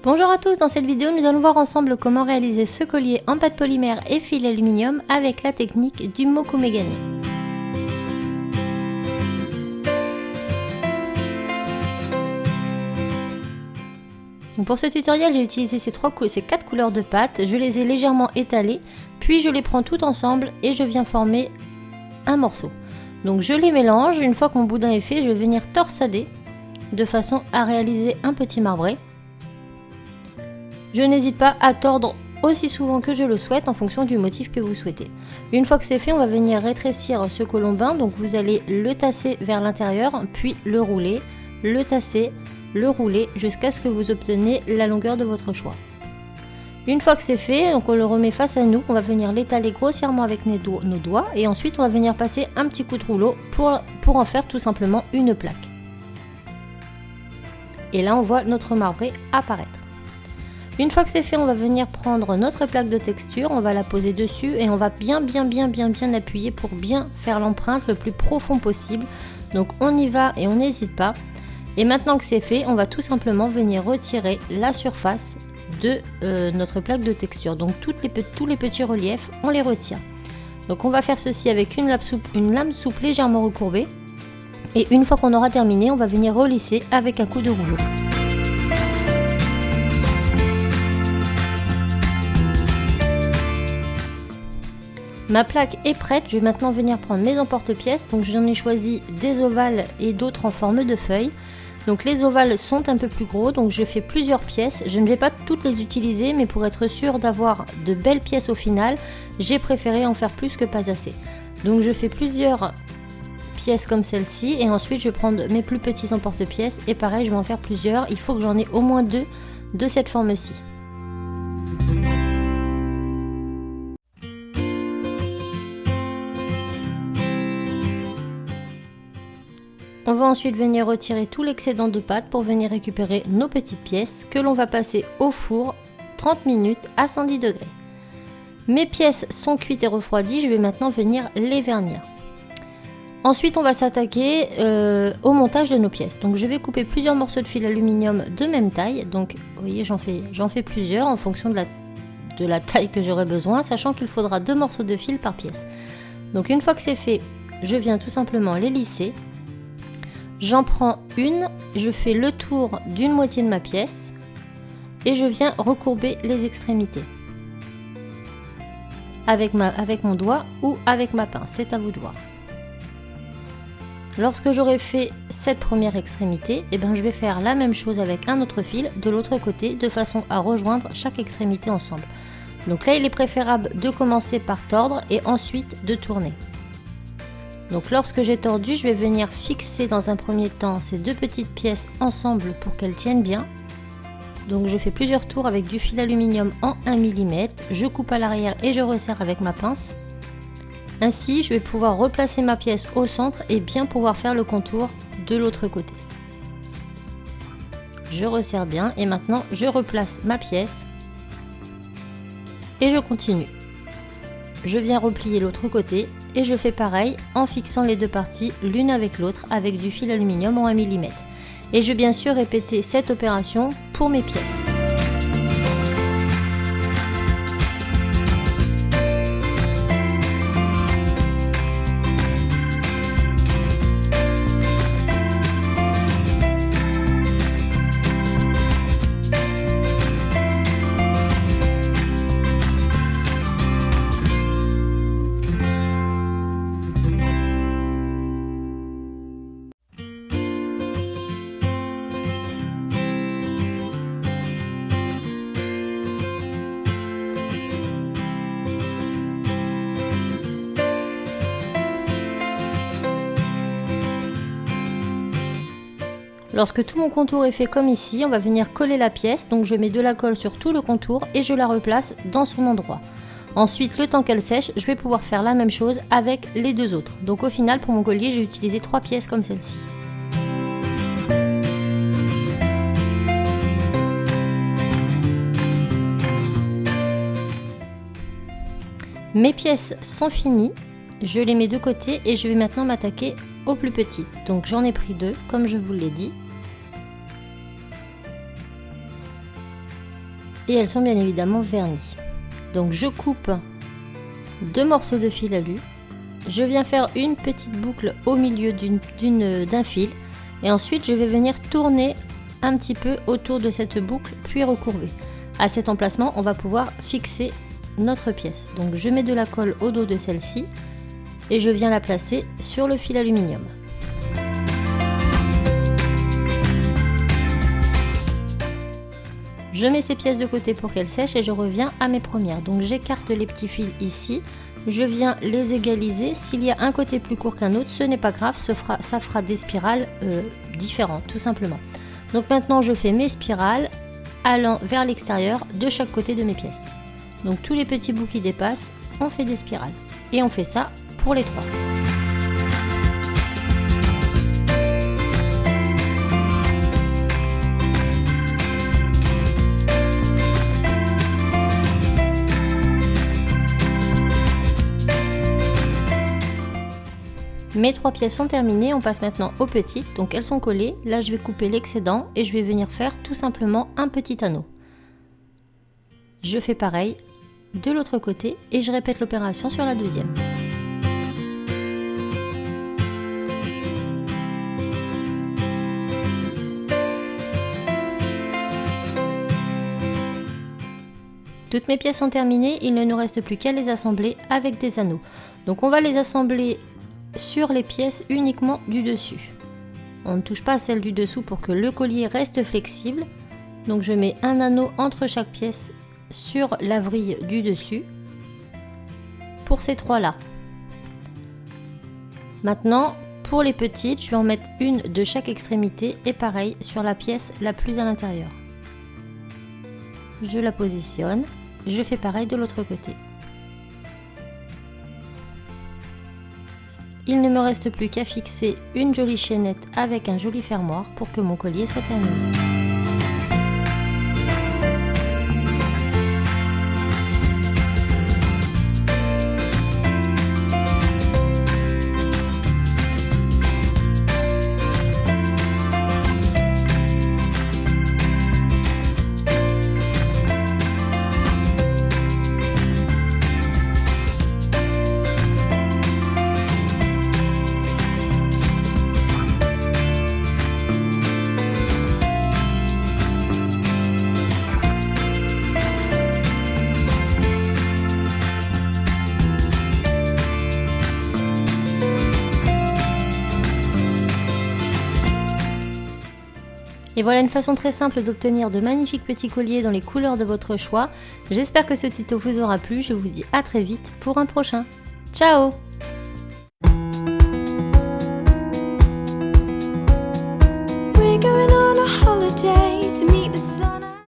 Bonjour à tous, dans cette vidéo nous allons voir ensemble comment réaliser ce collier en pâte polymère et fil aluminium avec la technique du Mokumegane. Pour ce tutoriel j'ai utilisé ces 4 couleurs de pâte, je les ai légèrement étalées, puis je les prends toutes ensemble et je viens former un morceau. Donc je les mélange, une fois que mon boudin est fait je vais venir torsader de façon à réaliser un petit marbré. Je n'hésite pas à tordre aussi souvent que je le souhaite en fonction du motif que vous souhaitez. Une fois que c'est fait, on va venir rétrécir ce colombin, donc vous allez le tasser vers l'intérieur, puis le rouler, le tasser, le rouler jusqu'à ce que vous obteniez la longueur de votre choix. Une fois que c'est fait, donc on le remet face à nous, on va venir l'étaler grossièrement avec nos doigts et ensuite on va venir passer un petit coup de rouleau pour en faire tout simplement une plaque. Et là on voit notre marbré apparaître. Une fois que c'est fait, on va venir prendre notre plaque de texture, on va la poser dessus et on va bien appuyer pour bien faire l'empreinte le plus profond possible. Donc on y va et on n'hésite pas. Et maintenant que c'est fait, on va tout simplement venir retirer la surface de notre plaque de texture. Donc tous les petits reliefs, on les retire. Donc on va faire ceci avec une lame souple légèrement recourbée. Et une fois qu'on aura terminé, on va venir relisser avec un coup de rouleau. Ma plaque est prête, je vais maintenant venir prendre mes emporte-pièces. Donc j'en ai choisi des ovales et d'autres en forme de feuilles. Donc les ovales sont un peu plus gros, donc je fais plusieurs pièces. Je ne vais pas toutes les utiliser, mais pour être sûr d'avoir de belles pièces au final, j'ai préféré en faire plus que pas assez. Donc je fais plusieurs pièces comme celle-ci et ensuite je vais prendre mes plus petits emporte-pièces et pareil je vais en faire plusieurs. Il faut que j'en ai au moins 2 de cette forme-ci. On va ensuite venir retirer tout l'excédent de pâte pour venir récupérer nos petites pièces que l'on va passer au four 30 minutes à 110 degrés. Mes pièces sont cuites et refroidies, je vais maintenant venir les vernir. Ensuite on va s'attaquer au montage de nos pièces. Donc je vais couper plusieurs morceaux de fil aluminium de même taille. Donc vous voyez j'en fais plusieurs en fonction de la taille que j'aurai besoin, sachant qu'il faudra 2 morceaux de fil par pièce. Donc une fois que c'est fait, je viens tout simplement les lisser. J'en prends une, je fais le tour d'une moitié de ma pièce et je viens recourber les extrémités avec mon doigt ou avec ma pince, c'est à vous de voir. Lorsque j'aurai fait cette première extrémité, je vais faire la même chose avec un autre fil de l'autre côté de façon à rejoindre chaque extrémité ensemble. Donc là il est préférable de commencer par tordre et ensuite de tourner. Donc lorsque j'ai tordu, je vais venir fixer dans un premier temps ces 2 petites pièces ensemble pour qu'elles tiennent bien. Donc je fais plusieurs tours avec du fil aluminium en 1 mm, je coupe à l'arrière et je resserre avec ma pince. Ainsi, je vais pouvoir replacer ma pièce au centre et bien pouvoir faire le contour de l'autre côté. Je resserre bien et maintenant je replace ma pièce et je continue. Je viens replier l'autre côté et je fais pareil en fixant les 2 parties l'une avec l'autre avec du fil aluminium en 1 mm. Et je vais bien sûr répéter cette opération pour mes pièces. Lorsque tout mon contour est fait comme ici, on va venir coller la pièce, donc je mets de la colle sur tout le contour et je la replace dans son endroit. Ensuite, le temps qu'elle sèche, je vais pouvoir faire la même chose avec les 2 autres. Donc au final, pour mon collier, j'ai utilisé 3 pièces comme celle-ci. Mes pièces sont finies, je les mets de côté et je vais maintenant m'attaquer aux plus petites. Donc j'en ai pris 2 comme je vous l'ai dit. et elles sont bien évidemment vernies. Donc je coupe 2 morceaux de fil alu, je viens faire une petite boucle au milieu d'un fil et ensuite je vais venir tourner un petit peu autour de cette boucle puis recourber. À cet emplacement, on va pouvoir fixer notre pièce. Donc je mets de la colle au dos de celle-ci et je viens la placer sur le fil aluminium. Je mets ces pièces de côté pour qu'elles sèchent et je reviens à mes premières. Donc j'écarte les petits fils ici, je viens les égaliser. S'il y a un côté plus court qu'un autre, ce n'est pas grave, ça fera des spirales différentes tout simplement. Donc maintenant je fais mes spirales allant vers l'extérieur de chaque côté de mes pièces. Donc tous les petits bouts qui dépassent, on fait des spirales. Et on fait ça pour les 3. Mes 3 pièces sont terminées, on passe maintenant aux petites, donc elles sont collées. Là je vais couper l'excédent et je vais venir faire tout simplement un petit anneau. Je fais pareil de l'autre côté et je répète l'opération sur la deuxième. Toutes mes pièces sont terminées, il ne nous reste plus qu'à les assembler avec des anneaux. Donc on va les assembler sur les pièces uniquement du dessus. On ne touche pas à celle du dessous pour que le collier reste flexible. Donc je mets un anneau entre chaque pièce sur la vrille du dessus pour ces 3 là. Maintenant pour les petites, je vais en mettre une de chaque extrémité et pareil sur la pièce la plus à l'intérieur. Je la positionne, je fais pareil de l'autre côté. Il ne me reste plus qu'à fixer une jolie chaînette avec un joli fermoir pour que mon collier soit terminé. Et voilà une façon très simple d'obtenir de magnifiques petits colliers dans les couleurs de votre choix. J'espère que ce tuto vous aura plu, je vous dis à très vite pour un prochain. Ciao!